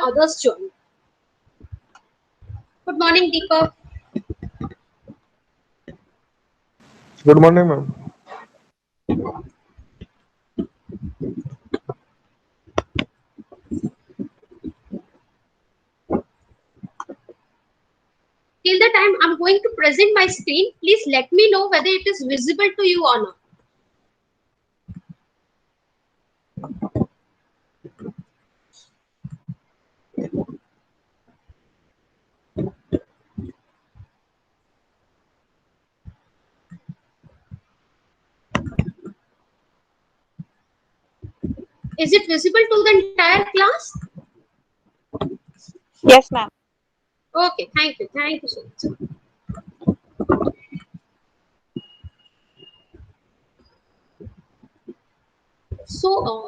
others join. Good morning, Deepak. Good morning, ma'am. Till the time I'm going to present my screen, please let me know whether it is visible to you or not. Is it visible to the entire class? Yes, ma'am. Okay, thank you. Thank you so much.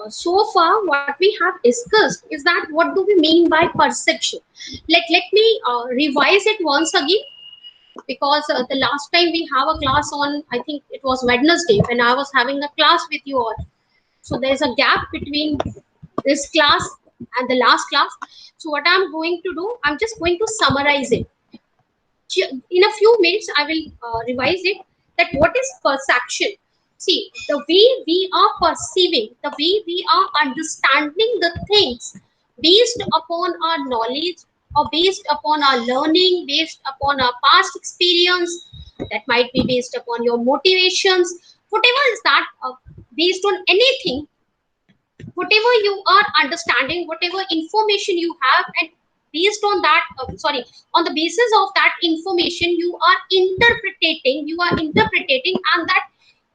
So far, what we have discussed is that what do we mean by perception? Let me revise it once again, because the last time we have a class on, I think it was Wednesday when I was having a class with you all. So there's a gap between this class and the last class. So what I'm going to do, I'm just going to summarize it. In a few minutes, I will revise it. That what is perception? See, the way we are perceiving, the way we are understanding the things based upon our knowledge, or based upon our learning, based upon our past experience, that might be based upon your motivations, whatever is that, based on anything, whatever you are understanding, whatever information you have, and based on that, on the basis of that information, you are interpreting, and that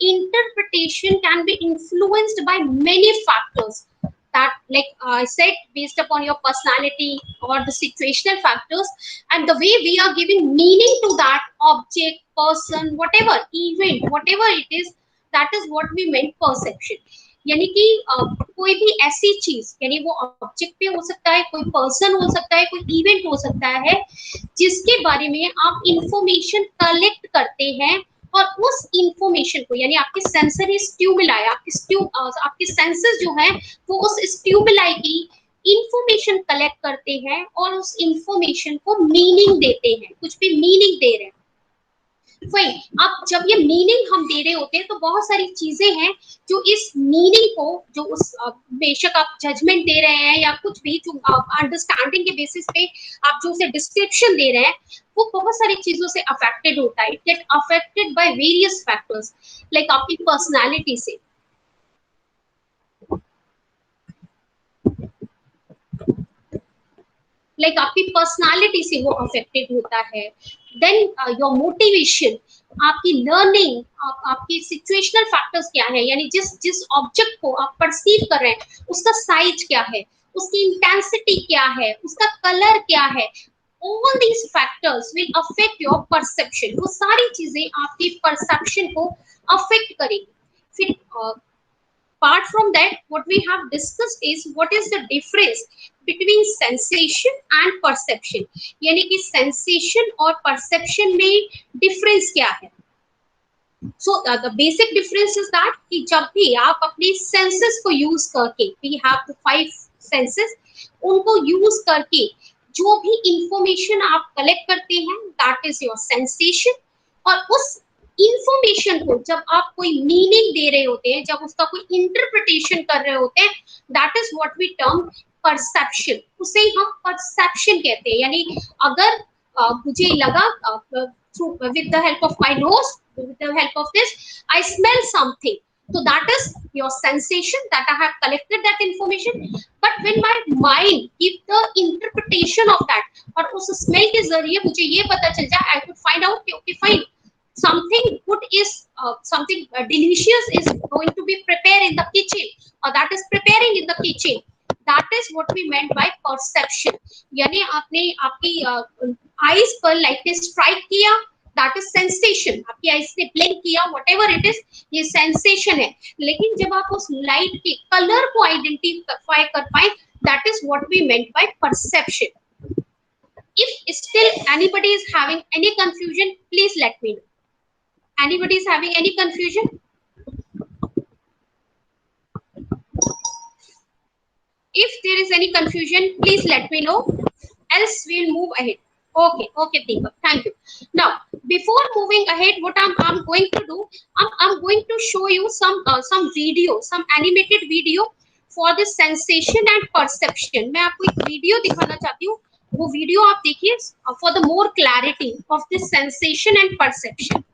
interpretation can be influenced by many factors, that, like I said, based upon your personality or the situational factors, and the way we are giving meaning to that object, person, whatever event, whatever it is, that is what we meant perception. यानी कि कोई भी ऐसी चीज, यानी वो object पे हो सकता है, कोई पर्सन हो सकता है, कोई इवेंट हो सकता है, जिसके बारे में आप इंफॉर्मेशन कलेक्ट करते हैं, और उस इंफॉर्मेशन को, यानी आपके सेंसरी स्टिमुलाई, आपके सेंसेस जो है वो उस स्टिमुलाई की इंफॉर्मेशन कलेक्ट करते हैं, और उस इंफॉर्मेशन को मीनिंग देते हैं, कुछ भी मीनिंग दे रहे हैं। वही, अब जब ये मीनिंग हम दे रहे होते हैं, तो बहुत सारी चीजें हैं जो इस मीनिंग को, जो उस बेशक आप जजमेंट दे रहे हैं या कुछ भी, जो अंडरस्टैंडिंग के बेसिस पे आप जो उसे डिस्क्रिप्शन दे रहे हैं, वो बहुत सारी चीजों से अफेक्टेड होता है। It get affected by various factors, like आपकी पर्सनालिटी से, आपकी पर्सनालिटी से वो अफेक्टेड होता है। देन योर मोटिवेशन, आपकी लर्निंग, आपकी सिचुएशनल फैक्टर्स क्या है, यानी जिस जिस ऑब्जेक्ट को आप परसीव कर रहे हैं उसका साइज क्या है, उसकी इंटेंसिटी क्या है, उसका कलर क्या है, all these factors will affect your perception. वो सारी चीजें आपकी परसेप्शन को अफेक्ट करेगी। फिर apart from that, what we have discussed is what is the difference between sensation and perception, यानी कि sensation और perception में difference क्या है। So the basic difference is that कि जब भी आप अपने senses को use करके, we have the 5 senses, उनको use करके जो भी information आप collect करते हैं, that is your sensation, और उस इंफॉर्मेशन को जब आप कोई मीनिंग दे रहे होते हैं, जब उसका कोई इंटरप्रिटेशन कर रहे होते हैं, that is what we term perception. उसे ही हम परसेप्शन कहते हैं। यानी अगर मुझे लगा with the help of my knows, with the help of this I smell something, so that is your sensation, that I have collected that information, but when my mind give the interpretation of that, और उस smell के जरिए मुझे ये पता चल जाए, I could find out कि okay fine, something good is something delicious is going to be prepared in the kitchen, or that is preparing in the kitchen, that is what we meant by perception। यानी आपने आपकी eyes पर light ने strike किया, that is sensation, आपकी eyes ने blink किया, whatever it is, ये सेंसेशन है। लेकिन जब आप उस लाइट के कलर को आइडेंटिफाई कर पाए, that is what we meant by perception. If still anybody is having any confusion, please let me know. Anybody is having any confusion? If there is any confusion, please let me know. Else we'll move ahead. Okay, Deepak. Thank you. Now, before moving ahead, what I'm going to do, I'm going to show you some video, some animated video for the sensation and perception. मैं आपको एक video दिखाना चाहती हूँ. वो video आप देखिए for the more clarity of this sensation and perception.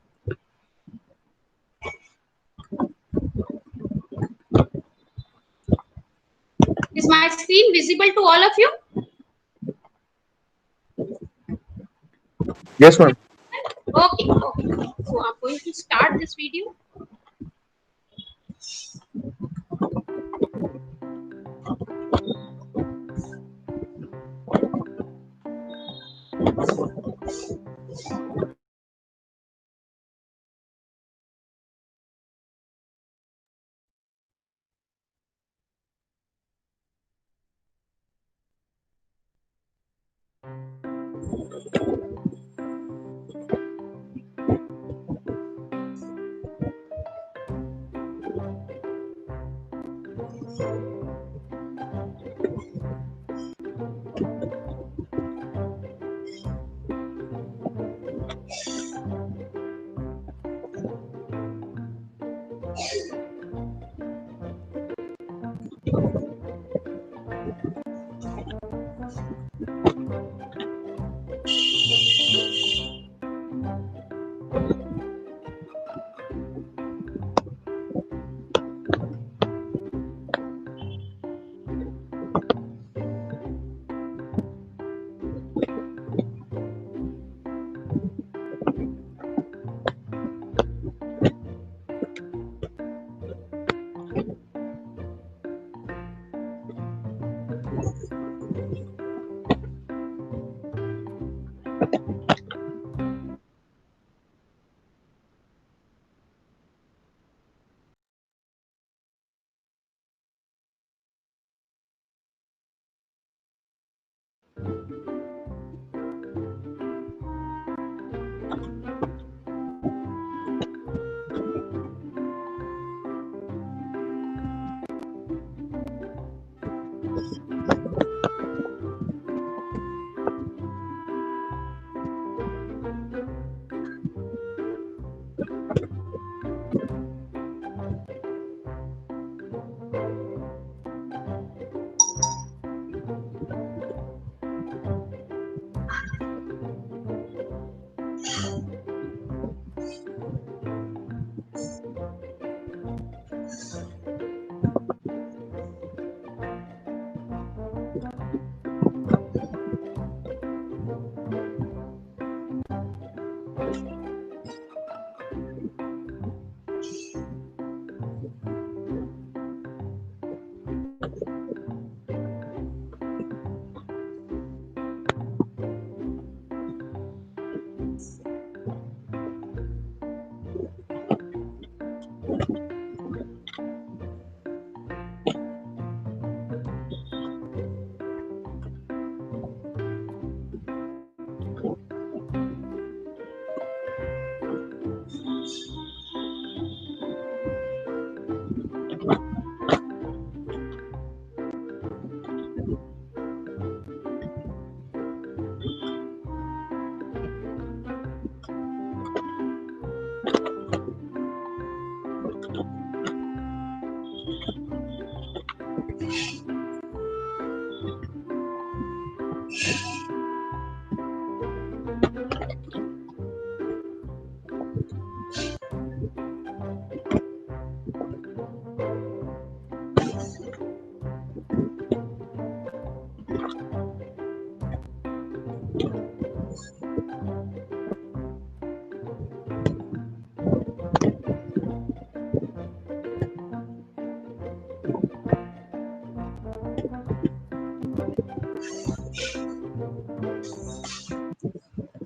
Is my screen visible to all of you? Yes, ma'am. Okay. So I'm going to start this video.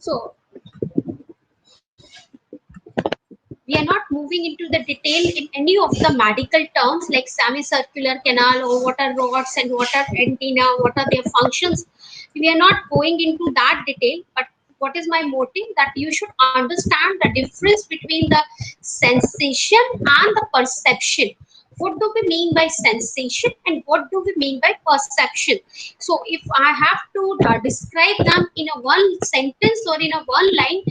So we are not moving into the detail in any of the medical terms like semicircular canal or what are rods and what are antenna, what are their functions. We are not going into that detail, but what is my motive that you should understand the difference between the sensation and the perception what do we mean by sensation and what do we mean by perception. So if I have to describe them in a one sentence or in a one line,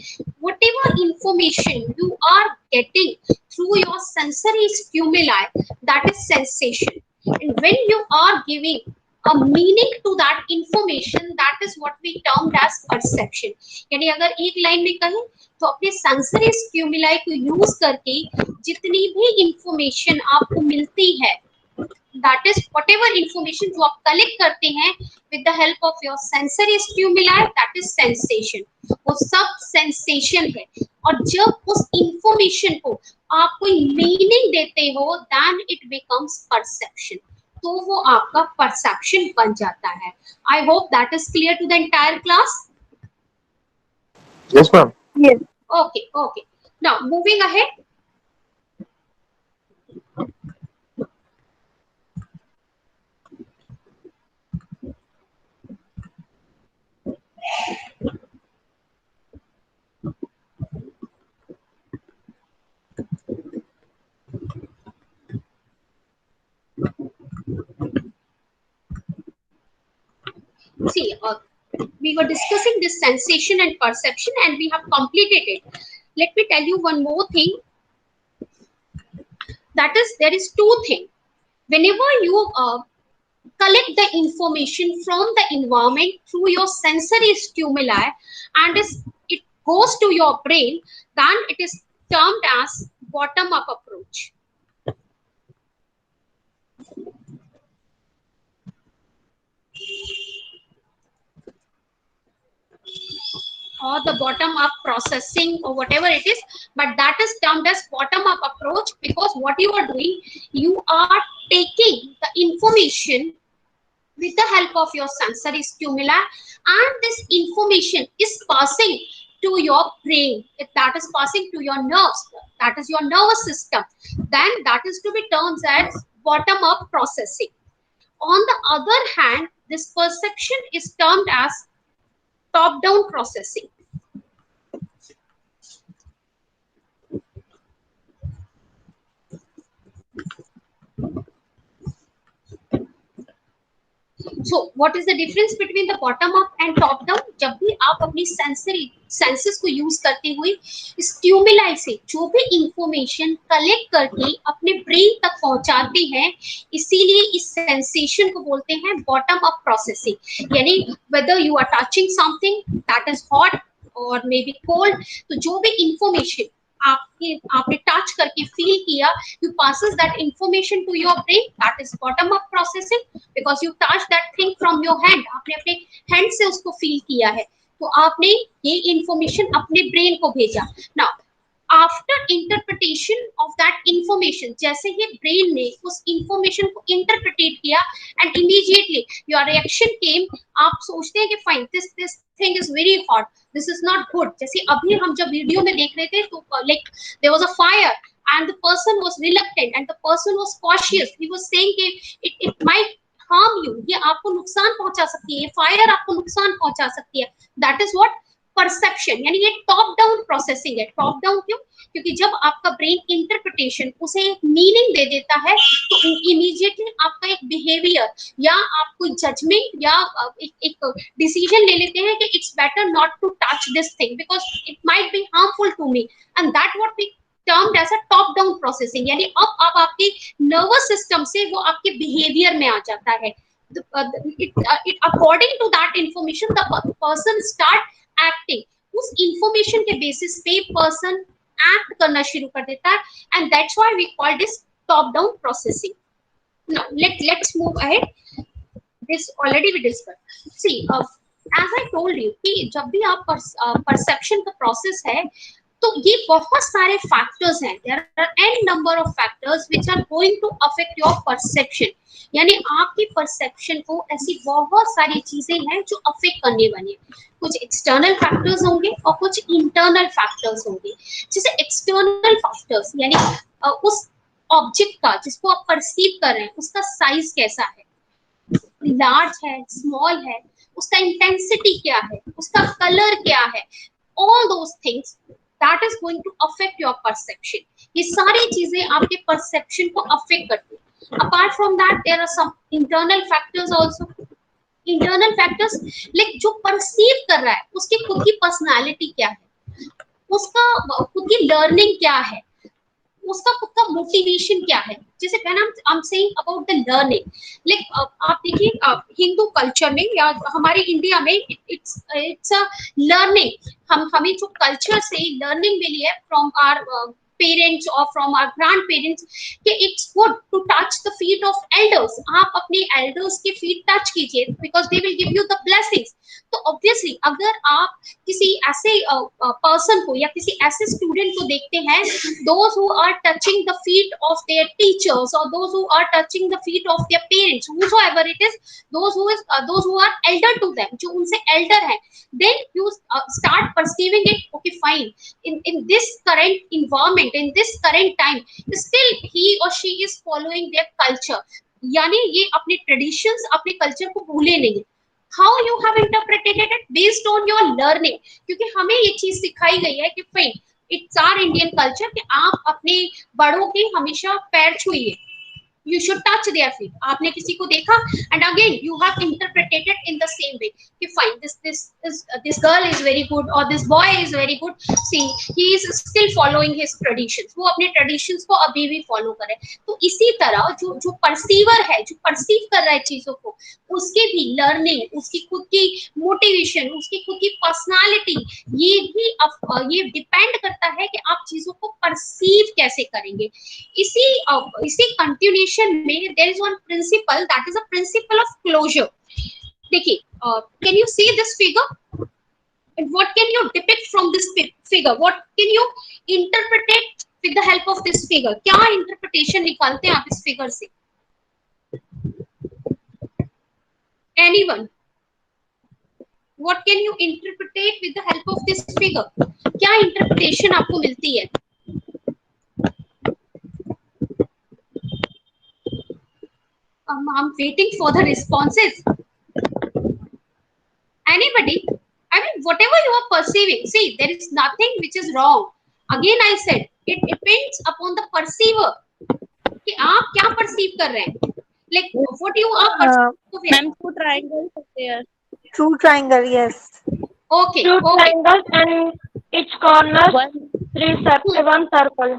whatever information you are getting through your sensory stimuli, that is sensation. And when you are giving a meaning to that information, that is what we termed as perception. यानी अगर एक line में कहें तो अपने sensory stimuli को use करके जितनी भी इंफॉर्मेशन आपको मिलती है, that is what ever information जो आप कलेक्ट करते हैं with the help of your sensory stimuli, that is sensation. वो सब सेंसेशन है। और जब उस इंफॉर्मेशन को आप कोई मीनिंग देते हो, देन इट बिकम्स परसेप्शन, तो वो आपका परसेप्शन बन जाता है। I hope that is clear to the entire class. Yes, ma'am. Yes. Okay, okay. Now moving ahead. See, we were discussing this sensation and perception and we have completed it. Let me tell you one more thing. That is, there is two things. Whenever you collect the information from the environment through your sensory stimuli and it goes to your brain, then it is termed as bottom-up approach. Or the bottom up processing or whatever it is, but that is termed as bottom up approach, because what you are doing, you are taking the information with the help of your sensory stimuli, and this information is passing to your brain, if that is passing to your nerves, that is your nervous system, then that is to be termed as bottom up processing. On the other hand, this perception is termed as top down processing. So what is the difference between the bottom up and top down? जब भी आप अपनी senses को use करते हुए stimuli से जो भी इंफॉर्मेशन कलेक्ट करके अपने ब्रेन तक पहुंचाते हैं, इसीलिए इस सेंसेशन को बोलते हैं बॉटम अप प्रोसेसिंग। यानी whether you are touching something that is hot or maybe cold, तो जो भी इंफॉर्मेशन आपने टच करके फील किया, you passes that information to your brain, that is bottom up processing, because you touch that thing from your hand, आपने अपने hand से उसको फील किया है, तो आपने ये इंफॉर्मेशन अपने ब्रेन को भेजा। Now after interpretation of that information, जैसे ही ब्रेन ने उस इंफॉर्मेशन को इंटरप्रिटेट किया एंड इमीडिएटली योर रिएक्शन केम, आप सोचते हैं कि fine this thing is very hot, this is not good. जैसे अभी हम जब वीडियो में देख रहे थे तो like there was a fire and the person was reluctant and the person was cautious, he was saying कि it might harm you, ये आपको नुकसान पहुंचा सकती है, ये फायर आपको नुकसान पहुंचा सकती है। दैट इज व्हाट परसेप्शन, यानी ये टॉप डाउन प्रोसेसिंग है। टॉप डाउन क्यों? क्योंकि जब आपका ब्रेन इंटरप्रिटेशन उसे एक मीनिंग दे देता है, तो इमीडिएटली आपका एक बिहेवियर या आप कोई जजमेंट या एक डिसीजन ले लेते हैं कि it's better not to touch this thing because it might be harmful to me, and that what we termed as a top down processing. यानी अब आप आपके नर्वस सिस्टम से वो आपके बिहेवियर में आ जाता है। According to that information the person start acting, उस इंफॉर्मेशन के बेसिस पे पर्सन एक्ट करना शुरू कर देता है, and that's why we call this top down processing. Now let's move ahead, this already we discussed. See as I told you कि जब भी आप परसेप्शन का प्रोसेस है, तो ये बहुत सारे फैक्टर्स हैं, there are an number of factors which are going to affect your perception. यानी आपकी परसेप्शन को ऐसी बहुत सारी चीजें हैं जो अफेक्ट करने वाली है। कुछ एक्सटर्नल फैक्टर्स होंगे और कुछ इंटरनल फैक्टर्स होंगे। जैसे एक्सटर्नल फैक्टर्स यानी उस ऑब्जेक्ट का जिसको आप परसीव कर रहे हैं उसका साइज कैसा है, लार्ज है, स्मॉल है, उसका इंटेंसिटी क्या है, उसका कलर क्या है, all those things that is going to affect your perception. ये सारी चीजें आपके perception को affect करती है. Apart from that, there are some internal factors also. Internal factors like जो perceive कर रहा है उसकी खुद की personality क्या है, उसका खुद की learning क्या है, उसका खुद का मोटिवेशन क्या है. जैसे when I am saying about the learning, like आप देखिए हिंदू कल्चर में या हमारे इंडिया में इट्स अ लर्निंग. हम हमें जो कल्चर से लर्निंग मिली है फ्रॉम आवर पेरेंट्स और फ्रॉम आवर ग्रैंड पेरेंट्स कि it's good to touch the feet of elders. आप अपने एल्डर्स के फीट टच कीजिए because they will give you the blessings. तो ऑब्वियसली अगर आप किसी ऐसे पर्सन को या किसी ऐसे स्टूडेंट को देखते हैं, those who are touching the feet of their teachers or those who are touching the feet of their parents, whosoever it is, those who are elder to them, जो उनसे elder है, then you start perceiving it. Okay, fine, in this current environment, in this current time, still he or she is following their culture. यानी ये अपने traditions अपने culture को भूले नहीं. How you have interpreted it based on your learning, क्योंकि हमें ये चीज सिखाई गई है कि भाई इट्स आवर इंडियन कल्चर कि आप अपने बड़ों के हमेशा पैर छुइए, you should touch their feet. आपने किसी को देखा and again you have interpreted in the same way कि fine, this girl is very good or this boy is very good, see he is still following his traditions, वो अपने traditions को अभी भी follow करे. तो इसी तरह जो जो perceiver है, जो perceive कर रहा है चीजों को, उसके भी learning, उसकी खुद की motivation, उसकी खुद की personality, ये भी ये depend करता है कि आप चीजों को perceive कैसे करेंगे. इसी इसी कंटिन्यूएशन में there is one principle, that is a principle of closure. देखिए, can you see this figure, what can you depict from this figure, what can you interpret with the help of this figure? क्या interpretation निकालते हैं आप इस figure से? anyone, what can you interpret with the help of this figure? क्या interpretation आपको मिलती है? I'm waiting for the responses. Anybody? I mean, whatever you are perceiving, see, there is nothing which is wrong. Again, I said, it depends upon the perceiver. कि आप क्या perceive कर रहे हैं? Like, what you are perceiving? Ma'am, two triangles are there. True triangle, yes. Okay, Two okay. triangles and its corners, one circle.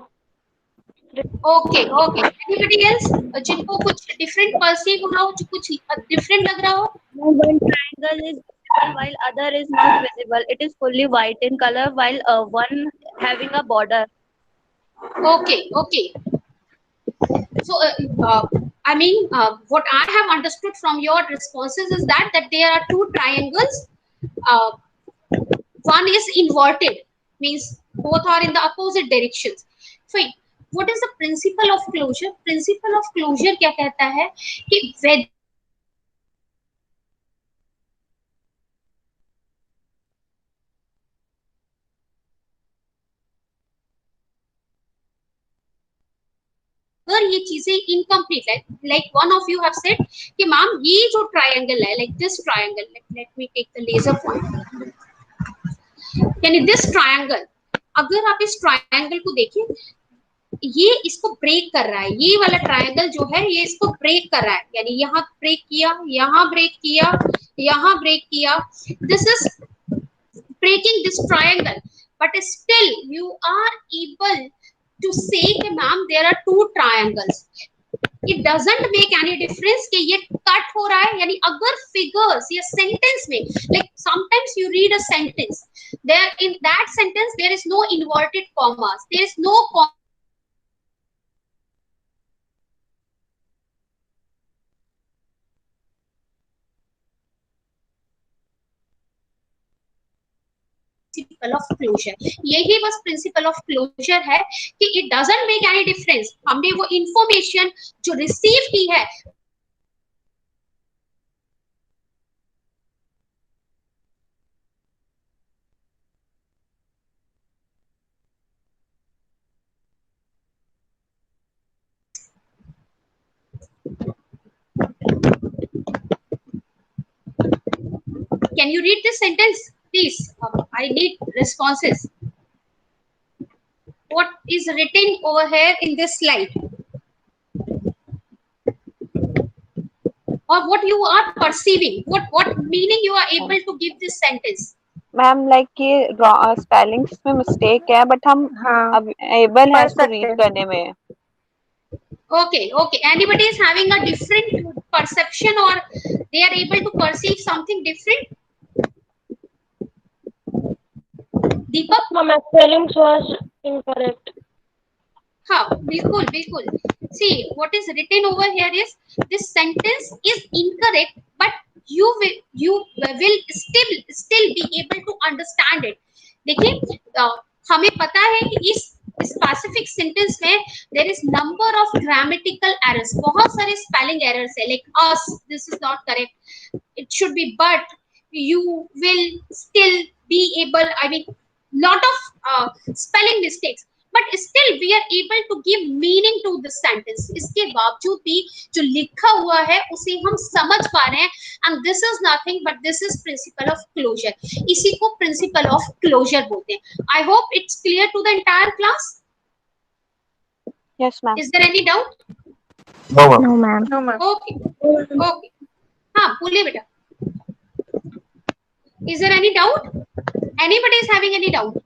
Okay, okay. Anybody else? जिनको कुछ different perceive हो रहा हो, कुछ different लग रहा हो? One triangle is visible while other is not visible. It is fully white in color while one having a border. Okay, okay. So, I mean, what I have understood from your responses is that there are two triangles. Uh, one is inverted, means both are in the opposite directions. Fine. What is the principle of closure? Principle of closure क्या कहता है कि अगर ये चीजें incomplete है, like one of you have said कि ma'am ये जो ट्रायंगल है, like this triangle, let me take the laser point, यानी दिस ट्रायंगल, अगर आप इस ट्रायंगल को देखिए, ये इसको ब्रेक कर रहा है, ये वाला ट्रायंगल जो है ये इसको ब्रेक कर रहा है, यानी यहाँ ब्रेक किया, यहाँ ब्रेक किया, यहाँ ब्रेक किया, this is breaking this triangle, but still you are able to say कि ma'am there are two triangles. It doesn't make any difference कि ये कट हो रहा है, यानी अगर figures या sentence में, like sometimes you read a sentence, there in that sentence there is no inverted commas, there is no principle of closure. यही बस प्रिंसिपल ऑफ क्लोजर है कि it doesn't make any difference, हमने वो information जो receive की है Can you read this sentence, please? I need responses. what is written over here in this slide, or what you are perceiving, what meaning you are able to give this sentence. Ma'am like ये spellings में mistake है but हम हाँ अब able है पढ़ इसको सकते रीड हैं। करने में। Okay, anybody is having a different perception, or they are able to perceive something different? Deepak? My spellings was incorrect. हाँ, बिल्कुल बिल्कुल। See, what is written over here is this sentence is incorrect, but you will still be able to understand it. देखिए, हमें पता है कि इस specific sentence में there is number of grammatical errors, बहुत सारे स्पेलिंग एरर्स है, like us, this is not correct, it should be but, you will still be able, I mean lot of spelling mistakes, but still we are able to give meaning to this sentence. इसके बावजूद भी जो लिखा हुआ है उसे हम समझ पा रहे हैं, and this is nothing but this is principle of closure. इसी को principle of closure बोलते हैं. I hope it's clear to the entire class. Yes ma'am. Is there any doubt? No, ma'am. No ma'am. No ma'am. Okay, okay. हाँ, बोलिए बेटा. Is there any doubt? Anybody is having any doubt?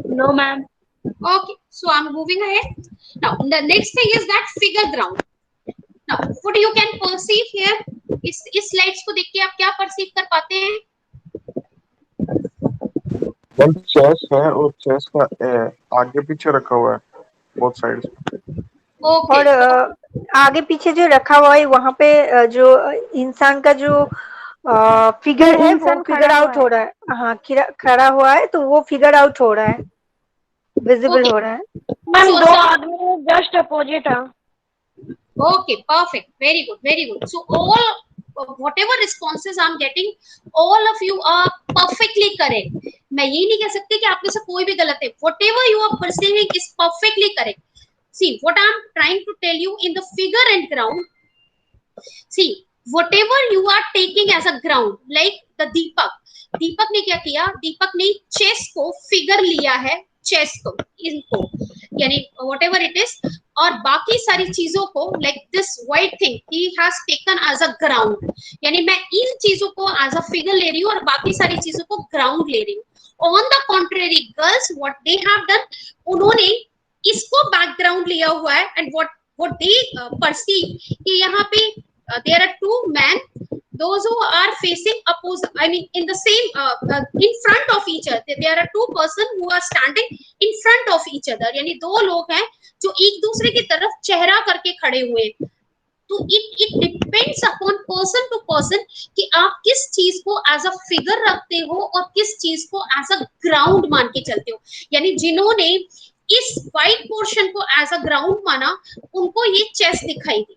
No, ma'am. Okay, so I'm moving ahead. Now, the next thing is that figure ground. Now, what you can perceive here, इस slides को देख के आप क्या perceive कर पाते हैं? One chess है और chess का आगे पीछे रखा हुआ है both sides. Okay. और आगे पीछे जो रखा हुआ है वहां पे जो इंसान का जो फिगर है वो फिगर आउट हो रहा है। हाँ, खड़ा हुआ है तो वो फिगर आउट हो रहा है, विजिबल Okay. हो रहा है। मैम So, दो आदमी जस्ट अपोजिट है। Okay, perfect. Very good, very good. So all whatever responses I'm getting, all of you are perfectly correct. मैं ये नहीं कह सकती कि आप में से कोई भी गलत है. Whatever you are perceiving is perfectly correct. See, what I'm trying to tell you in the figure and ground. See, whatever you are taking as a ground, like the दीपक ने क्या किया? दीपक ने चेस को फिगर लिया है, chess को, इनको, यानी whatever it is, और बाकी सारी चीजों को like this white thing he has taken as a ground, यानी मैं इन चीजों को as a figure ले रही हूँ और बाकी सारी चीजों को ground ले रही हूँ. On the contrary, girls, what they have done, उन्होंने इसको background लिया हुआ है, and what they perceive कि यहाँ पे there are two men, those who are facing opposite, I mean in the same in front of each other, there are two person who are standing in front of each other, यानी दो लोग हैं जो एक दूसरे की तरफ चेहरा करके खड़े हुए हैं. तो it depends upon person to person कि आप किस चीज को as a figure रखते हो और किस चीज को as a ground मान के चलते हो. यानी जिन्होंने इस white portion को as a ground माना, उनको ये chest दिखाई दी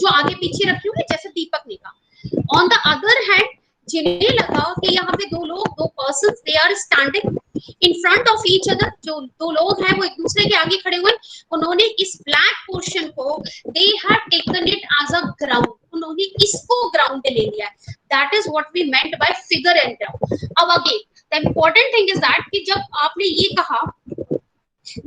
जो आगे पीछे रखी हुई, जैसे दीपक ने कहा. ऑन द अदर हैंड, जिन्हें लगा कि यहाँ पे दो लोग, दो person, they are standing in front of each other, जो दो लोग हैं वो एक दूसरे के आगे खड़े हुए, उन्होंने इस ब्लैक पोर्शन को they have taken it as a ground, उन्होंने इसको ग्राउंड ले लिया. That is what we meant by figure and ground. अब again the important thing is that कि जब आपने ये कहा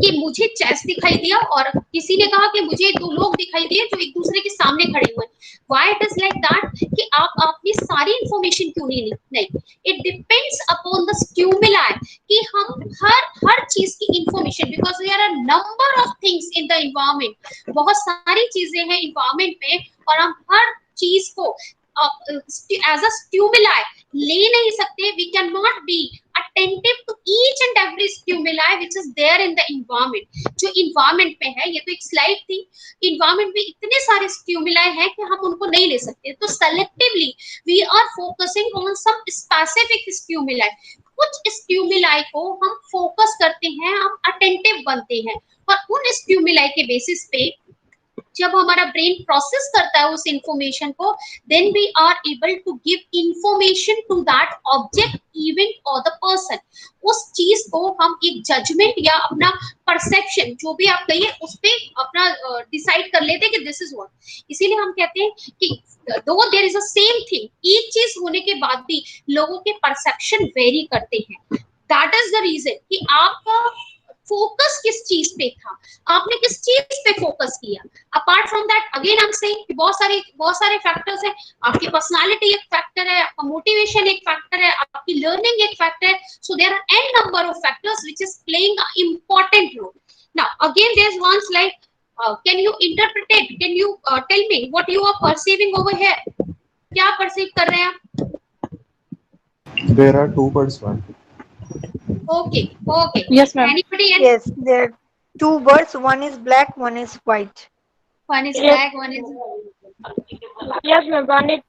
कि मुझे चेस दिखाई दिया और किसी ने कहा कि मुझे दो लोग दिखाई दिए जो एक दूसरे के सामने खड़े हुए, why it is like that कि आप अपनी सारी इंफॉर्मेशन क्यों नहीं, it depends upon the stimuli कि हम हर चीज की information, because there are number of things in the environment, बहुत सारी चीजें हैं एनवायरनमेंट में और हम हर चीज को एज अ स्टिमुलाई ले नहीं सकते. We can not be attentive to each and every stimuli which is there in the environment. जो environment में है, ये तो एक स्लाइड थी, environment में इतने सारे stimuli हैं कि हम उनको नहीं ले सकते. तो selectively we are focusing on some specific stimuli. कुछ stimuli को हम फोकस करते हैं, हम attentive बनते हैं और उन stimuli के बेसिस पे जब हमारा ब्रेन प्रोसेस करता है उस इंफॉर्मेशन को, then we are able to give information to that object, event और द पर्सन. उस चीज को हम एक जजमेंट या अपना परसेप्शन, जो भी आप कहिए, उस पे अपना डिसाइड कर लेते हैं कि दिस इज व्हाट. इसीलिए हम कहते हैं कि though there is a same thing, एक चीज होने के बाद भी लोगों के परसेप्शन वेरी करते हैं. दैट इज द रीजन कि आपका फोकस किस चीज पे था, आपने किस चीज पे फोकस किया। Apart from that again I am saying बहुत सारे फैक्टर्स है। आपकी पर्सनालिटी एक फैक्टर है, आपका मोटिवेशन एक फैक्टर है, आपकी लर्निंग एक फैक्टर है। So there are an number of factors which is playing a important role. Now again there is one like can you interpret it, can you tell me what you are perceiving over here? क्या perceive कर रहे हैं आप? There are two birds, ma'am. Okay, okay. Yes, ma'am. Anybody else? Yes, there are two birds. One is black, one is white. One is Yes, black, one is yes, ma'am. One is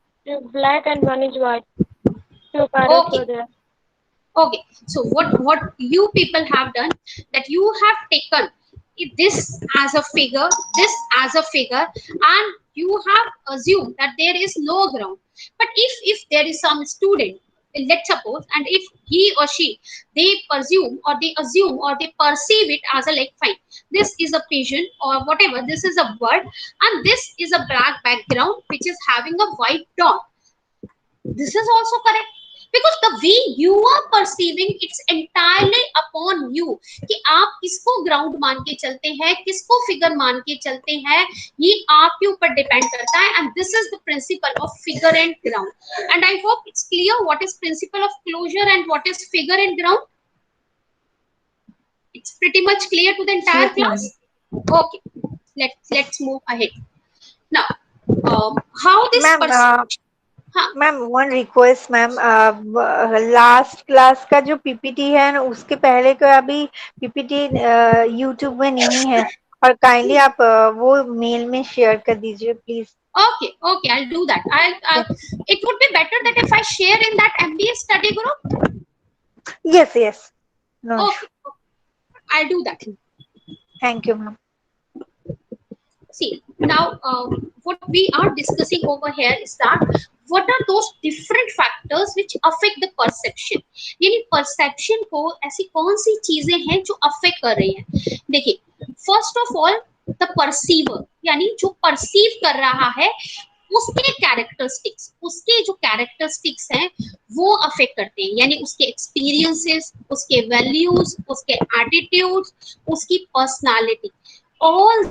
black and one is white. Two parrots okay. were there. Okay, so what you people have done, that you have taken this as a figure, this as a figure, and you have assumed that there is no ground. But if there is some student, let's suppose, and if he or she, they presume or they assume or they perceive it as a like, fine, this is a pigeon or whatever, this is a bird, and this is a black background which is having a white dot. This is also correct, because the way you are perceiving, it's entirely upon you कि आप किसको ground मान के चलते हैं, किसको figure मान के चलते हैं, ये आपके ऊपर डिपेंड करता है। And this is the principle of figure and ground. And I hope it's clear what is principal of closer and what is figure and ground. It's pretty much clear to the entire Yes, class. ma'am. Okay, let's move ahead now. How this Ma'am, perception, हाँ, ma'am one request ma'am, last class का जो PPT है ना, उसके पहले का अभी PPT YouTube में नहीं है, और काइंडली आप वो मेल में शेयर कर दीजिए please. okay, I'll do that. It would be better that if I share in that MBA study group. Yes yes, no Okay, I'll do that. इशू, thank you ma'am. See, now what we are discussing over here is that what are those different factors which affect the perception? यानी perception को ऐसी कौन सी चीजें हैं जो affect कर रही हैं? देखिए, first of all, the perceiver, यानी जो perceive कर रहा है, उसके कैरेक्टरिस्टिक्स, उसके जो कैरेक्टरिस्टिक्स हैं वो अफेक्ट करते हैं। यानी उसके एक्सपीरियंसेस, उसके वैल्यूज, उसके एटीट्यूड्स, उसकी personality, all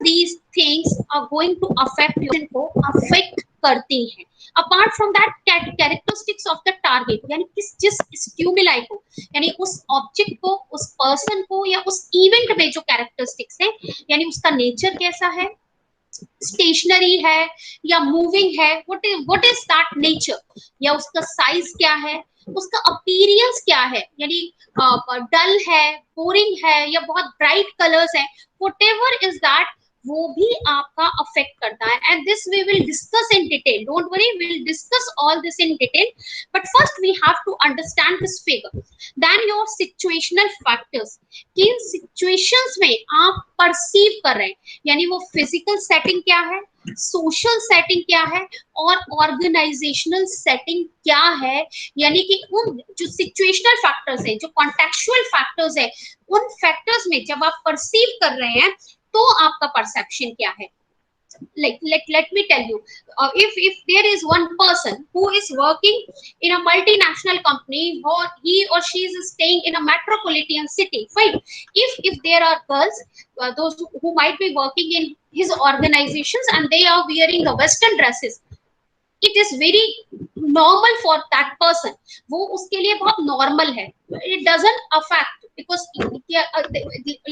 these things are going to affect you, को affect करती हैं। Apart from that, characteristics of the target, यानी किस जिस स्टिमुलाई को, यानी उस ऑब्जेक्ट को, उस पर्सन को या उस इवेंट में जो कैरेक्टरिस्टिक्स है, यानी उसका नेचर कैसा है, स्टेशनरी है या मूविंग है, व्हाट इज दैट नेचर, या उसका साइज क्या है, उसका अपीयरेंस क्या है, यानी डल है, बोरिंग है या बहुत ब्राइट कलर्स है, व्हाटएवर इज दैट, वो भी आपका अफेक्ट करता है। And this we will discuss in detail, don't worry, we will discuss all this in detail, but first we have to understand this figure, then your situational factors, किन situations में आप perceive कर रहे हैं, यानी वो फिजिकल सेटिंग क्या है, सोशल सेटिंग क्या है, और ऑर्गेनाइजेशनल सेटिंग क्या है, यानी कि उन जो सिचुएशनल फैक्टर्स है, जो कॉन्टेक्चुअल फैक्टर्स है, उन फैक्टर्स में जब आप परसीव कर रहे हैं तो आपका परसेप्शन क्या है। like let me tell you, if there is one person who is working in a multinational company, or he or she is staying in a metropolitan city, fine, if there are girls, those who might be working in his organizations and they are wearing the western dresses, it is very normal for that person, वो उसके लिए बहुत normal है, it doesn't affect, because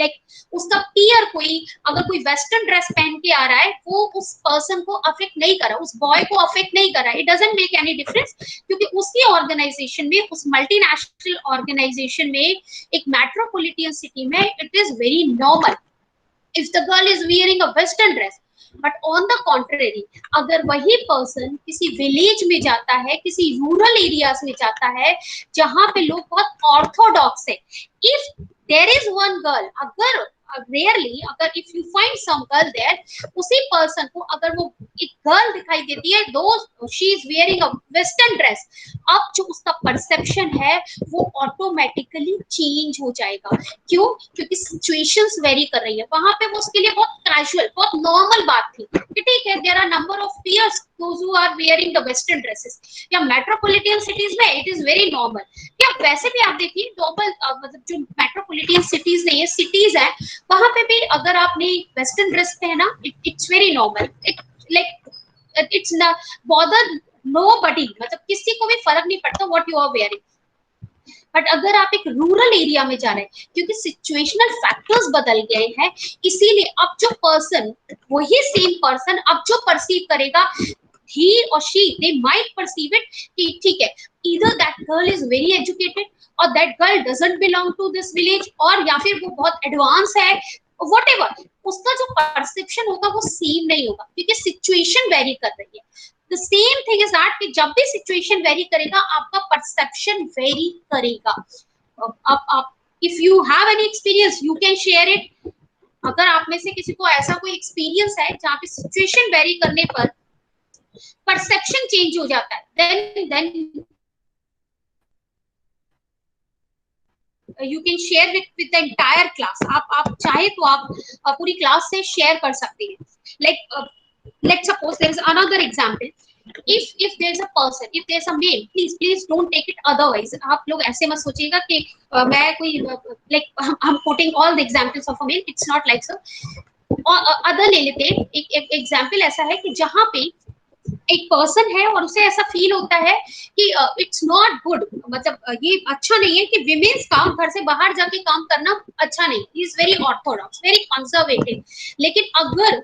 like उसका peer कोई अगर कोई western dress पहन के आ रहा है, वो उस person को affect नहीं कर रहा, उस boy को affect नहीं कर रहा, it doesn't make any difference, क्योंकि उसकी organization में, उस multinational organization में, एक metropolitan city में, it is very normal if the girl is wearing a western dress। But on the contrary, अगर वही पर्सन किसी विलेज में जाता है, किसी रूरल एरियाज में जाता है, जहां पे लोग बहुत ऑर्थोडॉक्स है, if there is one girl, अगर रेयरली, अगर if you find some girl there, उसी पर्सन को अगर वो एक गर्ल दिखाई देती है, though she is wearing a western dress, अब जो उसका परसेप्शन है वो ऑटोमेटिकली चेंज हो जाएगा। क्यों? क्योंकि सिचुएशंस वेरी कर रही है, वहां पे वो उसके लिए बहुत कैजुअल, बहुत नॉर्मल बात थी कि ठीक है, there are number of peers those who are wearing the western dresses. या मेट्रोपॉलिटन सिटीज में इट इज वेरी नॉर्मल. या वैसे भी आप देखिए नॉर्मल मतलब जो मेट्रोपॉलिटन सिटीज नहीं है, सिटीज है, वहां पे भी अगर आपने वेस्टर्न ड्रेस पहना, it's very normal. It like it's bother nobody, मतलब किसी को भी फर्क नहीं पड़ता what you are wearing. But अगर आप एक रूरल एरिया में जा रहे हैं, क्योंकि सिचुएशनल फैक्टर्स बदल गए हैं, इसीलिए अब जो पर्सन, वही सेम पर्सन अब जो परसीव करेगा, he or she they might perceive it कि ठीक है, either that girl is very educated or that girl doesn't belong to this village, और या फिर वो बहुत एडवांस है, whatever, उसका जो परसेप्शन होगा वो सेम नहीं होगा, क्योंकि सिचुएशन वेरी कर रही है. The same thing is that कि जब भी सिचुएशन वेरी करेगा, आपका परसेप्शन वेरी करेगा. अब if you have any experience you can share it. अगर आप में से किसी को ऐसा कोई एक्सपीरियंस है जहाँ पे सिचुएशन वेरी करने पर परसेप्शन चेंज हो जाता है, then you can share it with the entire class. आप चाहे तो आप पूरी क्लास से शेयर कर सकते हैं. Let's suppose there is another example. If there's a person, if there's a male, please don't take it otherwise. आप लोग ऐसे मत सोचिएगा कि मैं कोई like I'm quoting all the examples of a male. It's not like so. और other ले लेते हैं. एक एग्जाम्पल ऐसा है कि जहाँ पे एक पर्सन है और उसे ऐसा फील होता है कि इट्स नॉट गुड, मतलब ये अच्छा नहीं है कि विमेन्स का घर से बाहर जाके काम करना अच्छा नहीं. He is very Orthodox, very conservative. लेकिन अगर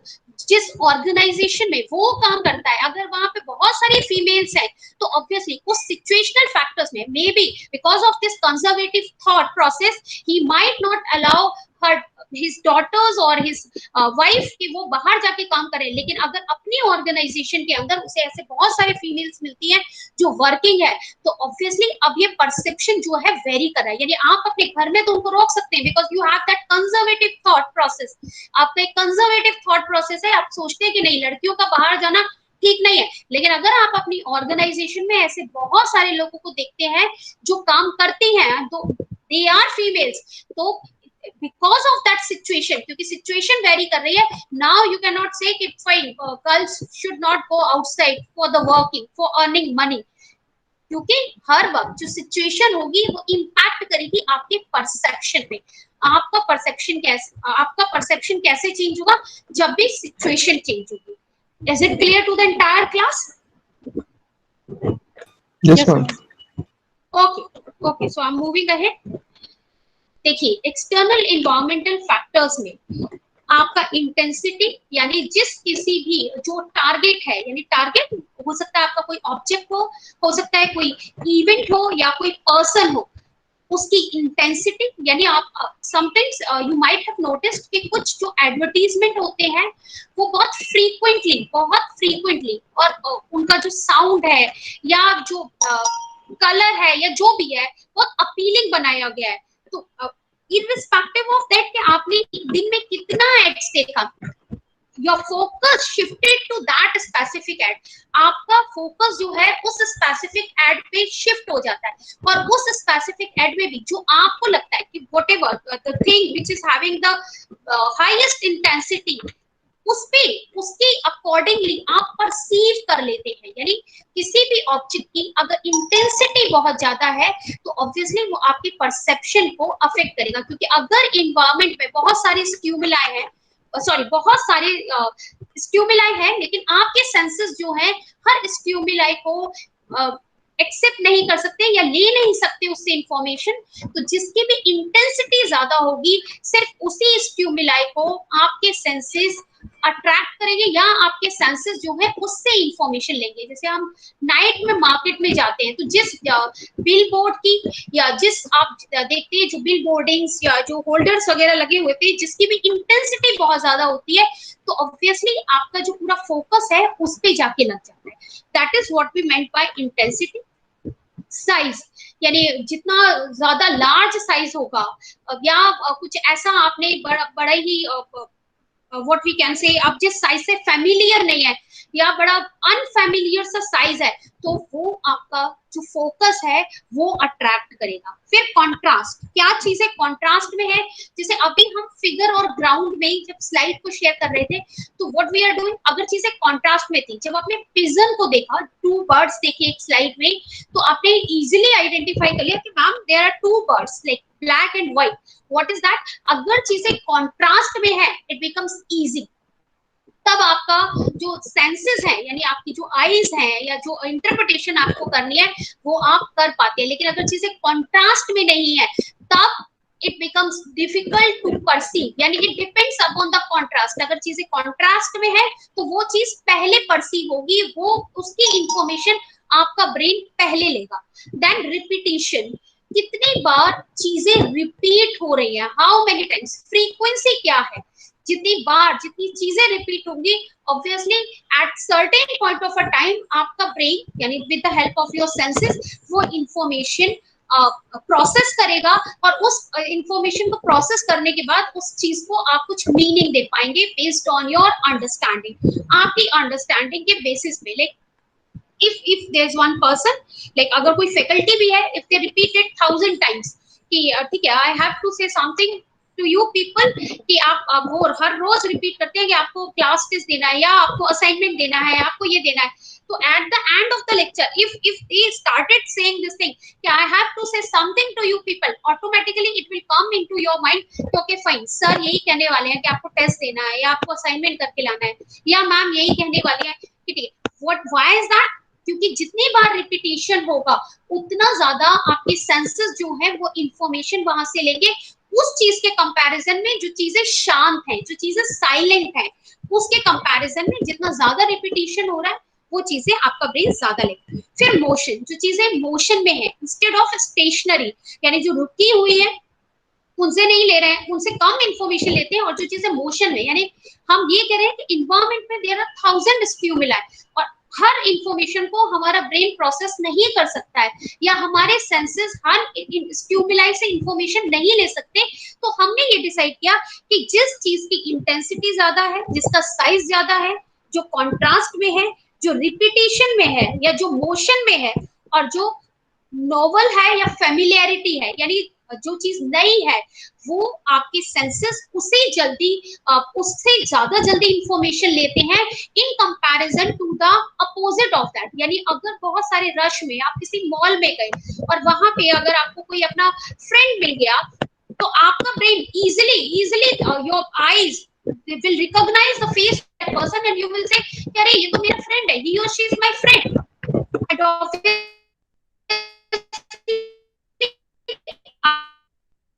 जिस ऑर्गेनाइजेशन में वो काम करता है, अगर वहां पे बहुत सारी फीमेल्स हैं, तो ऑब्वियसली उस सिचुएशनल फैक्टर्स में may be because of this conservative thought process he might not allow her his daughters or his wife कि वो बाहर जाके काम करें. लेकिन अगर अपनी ऑर्गेनाइजेशन के अंदर उसे ऐसे बहुत सारे फीमेल्स मिलती हैं जो वर्किंग है, तो ऑब्वियसली अब ये परसेप्शन जो है वेरी कर रहा है. यानी आप अपने घर में तो उनको रोक सकते हैं because you have that conservative thought process. आपका एक कंजर्वेटिव थॉट प्रोसेस है, आप सोचते हैं कि नहीं, लड़कियों का बाहर जाना ठीक नहीं है. लेकिन अगर आप अपनी ऑर्गेनाइजेशन में ऐसे बहुत सारे लोगों को देखते हैं जो काम करते हैं, तो दे आर फीमेल्स, तो because of that situation, क्योंकि situation vary कर रही है, now you cannot say कि fine girls should not go outside for the working, for earning money, क्योंकि हर वक्त जो situation होगी वो impact करेगी आपके perception पे. आपका perception कैसे change होगा? जब भी situation change होगी. Is it clear to the entire class? Yes, ma'am. Okay, so I'm moving ahead. देखिए, एक्सटर्नल इन्वायरमेंटल फैक्टर्स में आपका इंटेंसिटी, यानी जिस किसी भी जो टारगेट है, यानी टारगेट हो सकता है आपका कोई ऑब्जेक्ट हो सकता है कोई इवेंट हो या कोई पर्सन हो, उसकी इंटेंसिटी, यानी आप sometimes you might have noticed कि कुछ जो एडवर्टीजमेंट होते हैं वो बहुत फ्रीक्वेंटली और उनका जो साउंड है या जो कलर है या जो भी है बहुत अपीलिंग बनाया गया है. तो irrespective of that कि आपने दिन में कितना एड्स देखा, your focus shifted to that specific ad. आपका फोकस जो है उस स्पेसिफिक एड पे शिफ्ट हो जाता है, और उस स्पेसिफिक एड में भी जो आपको लगता है कि whatever the thing which is having the highest intensity, उसके अकॉर्डिंगली आप परसीव कर लेते हैं. यानी किसी भी ऑब्जेक्ट की अगर इंटेंसिटी बहुत ज्यादा है तो ऑब्वियसली वो आपके परसेप्शन को अफेक्ट करेगा, क्योंकि अगर इन्वायरमेंट में बहुत सारे स्टिमुलाई है, बहुत सारे स्टिमुलाई है, लेकिन आपके सेंसेस जो है हर स्टिमुलाई को एक्सेप्ट नहीं कर सकते या ले नहीं सकते उससे इंफॉर्मेशन, तो जिसकी भी इंटेंसिटी ज्यादा होगी सिर्फ उसी स्टिमुलाई को आपके सेंसेस अट्रैक्ट करेंगे या आपके सेंसेस जो है उससे इंफॉर्मेशन लेंगे. जैसे हम नाइट में मार्केट में जाते हैं तो जिस बिल बोर्ड की या जिस आप देखते हैं जो बिल बोर्डिंग्स या जो होल्डर्स वगैरह लगे हुए थे जिसकी भी इंटेंसिटी बहुत ज्यादा होती है, तो ऑब्वियसली आपका जो पूरा फोकस है उस पे जाके लग जाता है. That is what we meant by intensity. Size, यानी जितना ज्यादा लार्ज साइज होगा या कुछ ऐसा आपने बड़ा ही व्हाट वी कैन से, आप जिस साइज से फेमिलियर नहीं है या बड़ा अनफेमिलियर सा साइज है, तो वो आपका जो फोकस है वो अट्रैक्ट करेगा। फिर कंट्रास्ट, क्या चीजें कंट्रास्ट में है, जैसे अभी हम फिगर और ग्राउंड में जब स्लाइड को शेयर कर रहे थे, तो व्हाट वी आर डूइंग, अगर चीजें कंट्रास्ट में थी, जब आपने पिजन को देखा, टू बर्ड्स देखे एक स्लाइड में, तो आपने इजीली आइडेंटिफाई कर लिया कि ma'am there are two birds like black and white. What is that, अगर चीजें कंट्रास्ट में है इट बिकम्स इजी, तब आपका जो सेंसेस है यानी आपकी जो आईज है या जो इंटरप्रिटेशन आपको करनी है वो आप कर पाते हैं। लेकिन अगर चीजें कंट्रास्ट में नहीं है तब it becomes difficult to perceive, यानी it depends upon the contrast. अगर चीजें कंट्रास्ट में है तो वो चीज पहले परसीव होगी, वो उसकी इंफॉर्मेशन आपका ब्रेन पहले लेगा। देन रिपीटिशन, कितनी बार चीजें रिपीट हो रही है, हाउ मेनी टाइम्स, फ्रीक्वेंसी क्या है, जितनी बार जितनी चीजें रिपीट होंगी, obviously at certain point of a time आपका ब्रेन यानी with the help of your senses वो इंफॉर्मेशन प्रोसेस करेगा, और उस इंफॉर्मेशन को प्रोसेस करने के बाद उस चीज को आप कुछ मीनिंग दे पाएंगे बेस्ड ऑन योर अंडरस्टैंडिंग, आपकी अंडरस्टैंडिंग के बेसिस पे। Like if there's one person, like अगर कोई फैकल्टी भी है, if they repeat it 1000 times कि ठीक है I have to say something to you people, कि आप वो हर रोज रिपीट करते हैं कि आपको क्लास टेस्ट देना है या आपको असाइनमेंट देना है, आपको ये देना है, तो at the end of the lecture if they started saying this thing कि I have to say something to you people, automatically it will come into your mind कि okay fine, सर यही कहने वाले हैं कि आपको टेस्ट देना है या आपको असाइनमेंट करके लाना है, या मैम यही कहने वाली है कि ठीक है। व्हाट व्हाई इज दैट, क्योंकि जितनी बार रिपीटिशन होगा उतना ज्यादा आपके सेंसेस जो है वो इंफॉर्मेशन वहां से लेंगे, उस चीज के कंपैरिजन में जो चीजें शांत हैं, जो चीजें साइलेंट हैं, उसके कंपैरिजन में जितना ज्यादा रिपीटिशन हो रहा है वो चीजें आपका ब्रेन ज्यादा लेगा। फिर मोशन, जो चीजें मोशन में है इंस्टेड ऑफ स्टेशनरी, यानी जो रुकी हुई है उनसे नहीं ले रहे हैं, उनसे कम इंफॉर्मेशन लेते हैं, और जो चीजें मोशन में, यानी हम ये कह रहे हैं कि इन्वायरमेंट में देयर आर 1000 स्टिमुलाई और हर इंफॉर्मेशन को हमारा ब्रेन प्रोसेस नहीं कर सकता है, या हमारे सेंसेस हर स्टिमुलाई से इंफॉर्मेशन नहीं ले सकते, तो हमने ये डिसाइड किया कि जिस चीज की इंटेंसिटी ज्यादा है, जिसका साइज ज्यादा है, जो कॉन्ट्रास्ट में है, जो रिपीटिशन में है या जो मोशन में है, और जो नोवल है या फेमिलियरिटी है, यानी जो चीज नई है, वो आपके सेंसेस उसे जल्दी उससे ज्यादा जल्दी इंफॉर्मेशन लेते हैं in comparison to the opposite of that. यानी अगर बहुत सारे रश में आप किसी मॉल में गए और वहां पे अगर आपको कोई अपना फ्रेंड मिल गया, तो आपका brain easily your eyes will recognize the face of that person and you will say अरे ये तो मेरा फ्रेंड है, he or she is my friend, and obviously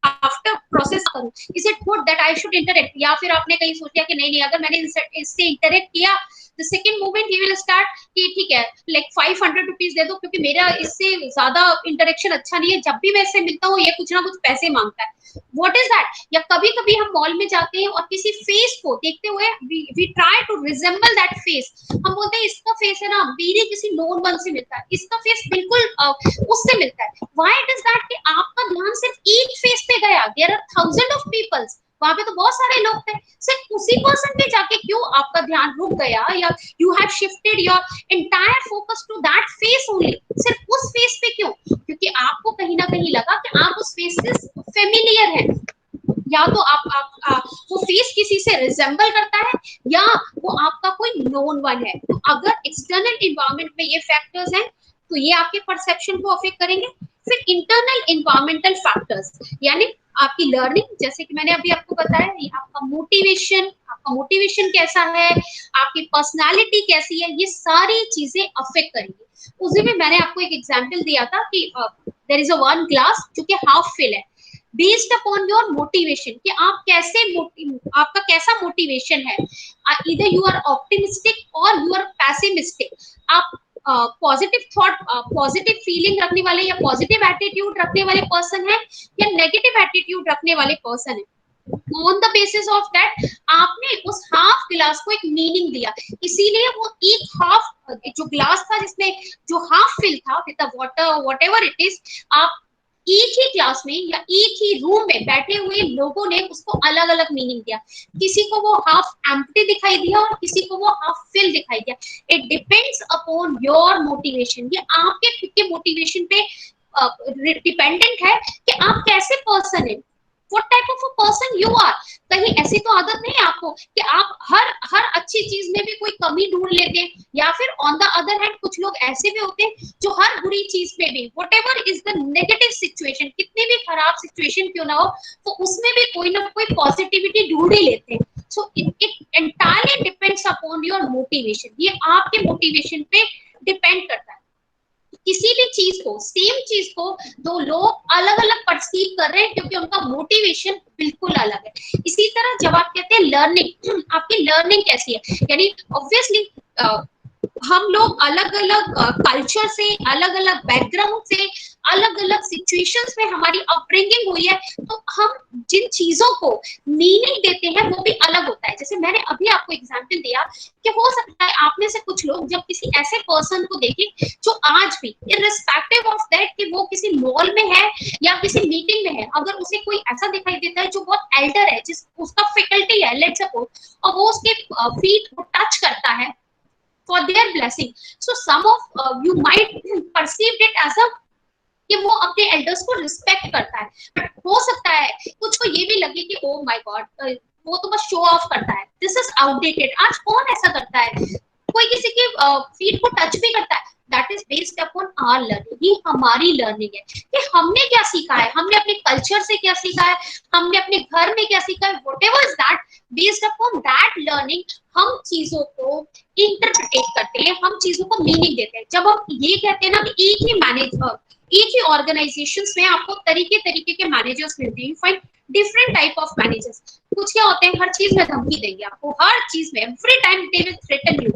after process करूं, is it good that I should interact, या फिर आपने कहीं सोच लिया कि नहीं नहीं अगर मैंने इससे इंटरेक्ट किया the second moment he will start कि ठीक है लाइक 500 रुपीज दे दो क्योंकि मेरा इससे ज्यादा इंटरेक्शन अच्छा नहीं है, जब भी मैं इससे मिलता हूँ ये कुछ ना कुछ पैसे मांगता है। व्हाट इज दैट, या कभी कभी हम मॉल में जाते हैं और किसी फेस को देखते हुए we try to resemble that face, हम बोलते हैं इसका फेस है ना मेरे किसी नोन वन से मिलता है, इसका फेस बिल्कुल उससे मिलता है। व्हाई इट इज दैट कि आपका ध्यान सिर्फ एक फेस पे गया, देयर आर 1000 ऑफ पीपल्स, वहां पे तो बहुत सारे लोग थे, सिर्फ उसी पर्सन पे जाके क्यों आपका ध्यान रुक गया, या you have shifted your entire focus to that face only, सिर्फ उस फेस पे क्यों, क्योंकि आपको कहीं ना कहीं लगा कि आप उस फेस से फेमिलियर है, या तो आप वो फेस किसी से रिजेंबल करता है या वो आपका कोई नोन वन है। तो अगर एक्सटर्नल इन्वायरमेंट में ये फैक्टर्स हैं तो ये आपके परसेप्शन को अफेक्ट करेंगे। फिर इंटरनल इन्वायरमेंटल फैक्टर्स, यानी आपकी लर्निंग, जैसे कि मैंने अभी आपको बताया, ये आपका मोटिवेशन कैसा है, आपकी पर्सनालिटी कैसी है, ये सारी चीजें अफेक्ट करेंगी। उसी में मैंने आपको एक एग्जांपल दिया था कि there is a one glass जो कि हाफ फिल है, बेस्ड अपॉन योर मोटिवेशन कि आप कैसे आपका कैसा मोटिवेशन है, इधर यू आर ऑप्टिमिस्टिक और यू आर पैसिमिस्टिक, आप पॉजिटिव थॉट पॉजिटिव फीलिंग रखने वाले या पॉजिटिव एटीट्यूड रखने वाले पर्सन है या नेगेटिव एटीट्यूड रखने वाले पर्सन है। On the basis of that आपने उस हाफ गिलास को एक मीनिंग दिया, इसीलिए वो एक हाफ जो ग्लास था जिसमें जो हाफ फिल था with the water whatever it is, आप एक ही क्लास में या एक ही रूम में बैठे हुए लोगों ने उसको अलग अलग मीनिंग दिया। किसी को वो हाफ एम्प्टी दिखाई दिया और किसी को वो हाफ फिल दिखाई दिया। It depends upon your motivation, ये आपके खुद के मोटिवेशन पे डिपेंडेंट है कि आप कैसे पर्सन है, what type of a person you are. कहीं ऐसी तो आदत नहीं है आपको कि आप हर हर अच्छी चीज में भी कोई कमी ढूंढ लेते हैं, या फिर ऑन द अदर हैंड कुछ लोग ऐसे भी होते हैं जो हर बुरी चीज में भी, what ever is the negative situation, कितनी भी खराब सिचुएशन क्यों ना हो, तो उसमें भी कोई ना कोई पॉजिटिविटी ढूंढ ही लेते हैं। So it entirely depends upon your motivation, ये आपके मोटिवेशन पे डिपेंड करता है। किसी भी चीज को, सेम चीज को दो लोग अलग अलग परसीव कर रहे हैं क्योंकि उनका मोटिवेशन बिल्कुल अलग है। इसी तरह जब आप कहते हैं लर्निंग, आपकी लर्निंग कैसी है, यानी ऑब्वियसली हम लोग अलग अलग कल्चर से, अलग अलग बैकग्राउंड से, अलग अलग सिचुएशंस में हमारी अपब्रिंगिंग हुई है, तो हम जिन चीजों को मीनिंग देते हैं वो भी अलग होता है। जैसे मैंने अभी आपको एग्जांपल दिया कि हो सकता है आप में से कुछ लोग जब किसी ऐसे पर्सन को देखें जो आज भी इररिस्पेक्टिव ऑफ दैट कि वो किसी मॉल में है या किसी मीटिंग में है, अगर उसे कोई ऐसा दिखाई देता है जो बहुत एल्डर है, जिस उसका फैकल्टी है लेट्स सपोज, और वो उसके फीट को टच करता है for their blessing, so some of you might perceive it as a कि वो अपने एल्डर्स को रिस्पेक्ट करता है, बट हो सकता है कुछ को ये भी लगे कि ओ माय गॉड वो तो बस शो ऑफ करता है, दिस इज आउटडेटेड। आज कौन ऐसा करता है, कोई किसी के फीट को टच भी करता है, that is based upon our learning, ये हमारी लर्निंग है कि हमने क्या सीखा है, हमने अपने कल्चर से क्या सीखा है, हमने अपने घर में क्या सीखा है, whatever is that, based upon that learning हम चीजों को इंटरप्रिटेट करते हैं, हम चीजों को मीनिंग देते हैं। जब हम ये कहते हैं ना कि एक ही मैनेजर, एक ही ऑर्गेनाइजेशंस में आपको तरीके तरीके के मैनेजर्स मिलते हैं, you find different type of managers. कुछ क्या होते हैं हर चीज में धमकी देंगे आपको, हर चीज में every time they will threaten you,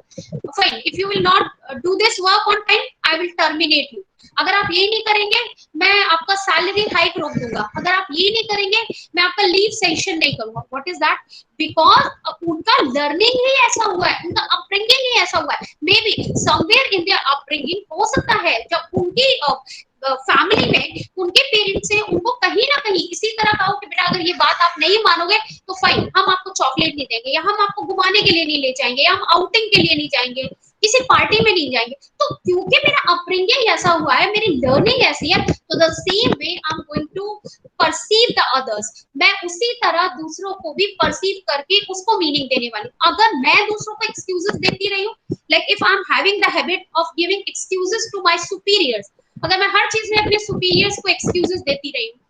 fine if you will not do this work on time I will terminate you, अगर आप ये नहीं करेंगे मैं आपका सैलरी हाइक रोक दूंगा, अगर आप ये नहीं करेंगे मैं आपका लीव सेंक्शन नहीं करूंगा। व्हाट इज दैट, बिकॉज उनका लर्निंग ही ऐसा हुआ है, उनका अपब्रिंगिंग ही ऐसा हुआ है। May be somewhere in their upbringing हो सकता है जब उनकी फैमिली में उनके पेरेंट्स से उनको कहीं ना कहीं इसी तरह कहा कि बेटा अगर ये बात आप नहीं मानोगे तो फाइन हम आपको चॉकलेट नहीं देंगे, या हम आपको घुमाने के लिए नहीं ले जाएंगे, या हम आउटिंग के लिए नहीं जाएंगे, किसी पार्टी में नहीं जाएंगे। तो क्योंकि मेरा अपब्रिंगिंग ऐसा हुआ है, मेरी लर्निंग ऐसी है, तो the same way I am going to perceive the others, मैं उसी तरह दूसरों को भी परसीव करके उसको मीनिंग देने वाली। अगर मैं दूसरों को एक्सक्यूजेस देती रही हूँ, like if I am having the habit of giving excuses to my superiors, अगर मैं हर चीज में अपने सुपीरियर्स को एक्सक्यूजेस देती रही हूँ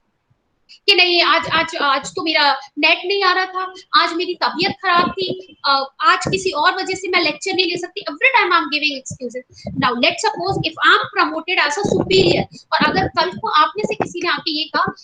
कि नहीं आज आज आज तो मेरा नेट नहीं आ रहा था, आज मेरी तबीयत खराब थी, आज किसी और वजह से मैं लेक्चर नहीं ले सकती, every time I am giving excuses. Now let's suppose if I am promoted as a superior, और अगर कल को आप में से किसी ने आके ये कहा,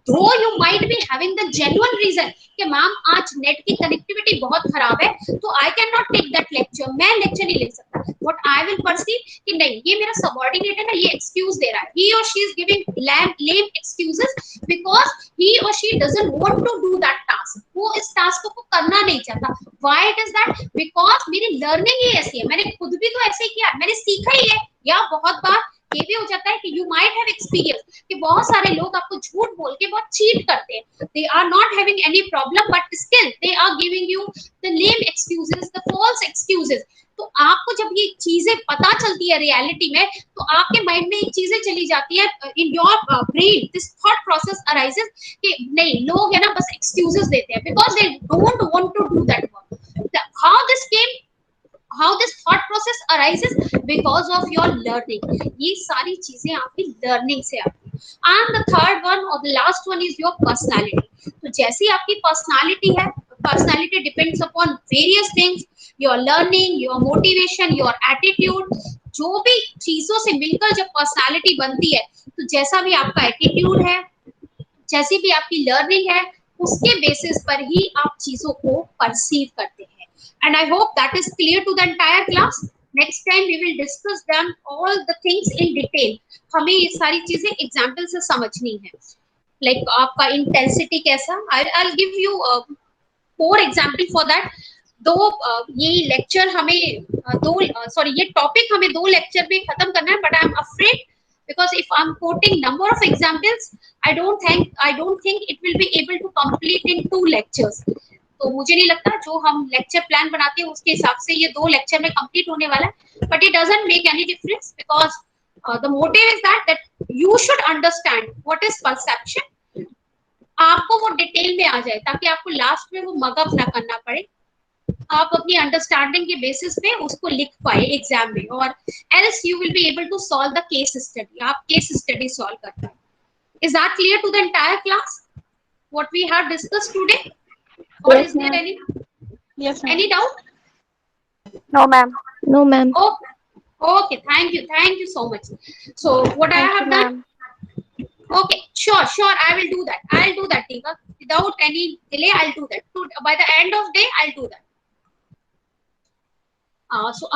though you might be having the genuine reason कि मैम आज नेट की कनेक्टिविटी बहुत खराब है तो I can not take that lecture, मैं लेक्चर नहीं ले सकता, व्हाट आई विल परसीव कि नहीं ये मेरा सबऑर्डिनेट है ना, ये एक्सक्यूज दे रहा है, ही और she is giving lame excuses because he or she doesn't want to do that task, वो इस टास्क को करना नहीं चाहता। why it is that, because मेरी लर्निंग ही ऐसी है, मैंने खुद भी तो ऐसे ही किया, मैंने सीखा ही है। या बहुत बार ये भी हो जाता है कि यू माइट हैव एक्सपीरियंस कि बहुत सारे लोग आपको झूठ बोल के बहुत चीट करते हैं, they are not having any problem but still they are giving you the lame excuses, the false excuses. तो आपको जब ये चीजें पता चलती है रियलिटी में, तो आपके माइंड में ये चीजें चली जाती है, in your brain this thought process arises कि नहीं लोग है ना बस एक्सक्यूजेस देते हैं because they don't want to do that work. How this came, how this thought process arises, because of your learning, ये सारी चीजें आपकी learning से आती है। and the third one or the last one is your personality, तो जैसी आपकी personality है, personality depends upon various things, your learning, your motivation, your attitude, जो भी चीजों से मिलकर जब पर्सनालिटी बनती है, तो जैसा भी आपका एटीट्यूड है, जैसी भी आपकी लर्निंग है, उसके बेसिस पर ही आप चीजों को परसीव करते हैं। and I hope that is clear to the entire class. Next time we will discuss them all the things in detail, हमें ये सारी चीजें एग्जाम्पल से समझनी है, like आपका इंटेंसिटी कैसा, I'll give you 4 example for that. दो ये लेक्चर हमें ये टॉपिक हमें 2 लेक्चर में खत्म करना है, but I am afraid because if I'm quoting number of examples, I don't think it will be able to complete in 2 lectures. तो मुझे नहीं लगता जो हम लेक्चर प्लान बनाते हैं उसके हिसाब से ये 2 लेक्चर में कंप्लीट होने वाला है, but it doesn't make any difference because the motive is that you should understand what is perception, आपको वो डिटेल में आ जाए ताकि आपको लास्ट में वो मगअप ना करना पड़े, आप अपनी अंडरस्टैंडिंग के बेसिस पे उसको लिख पाए एग्जाम में, और else you will be able to solve the case study, आप केस स्टडी सॉल्व कर पाए. Is that clear to the entire class what we have discussed today, or Yes, is there ma'am. Yes, ma'am. any doubt? No, ma'am. No, ma'am. Okay, okay, thank you so much. So what I Thank you, have done, ma'am. okay, sure, I will do that, Tika, without any delay. I'll do that by the end of day. I'll do that. So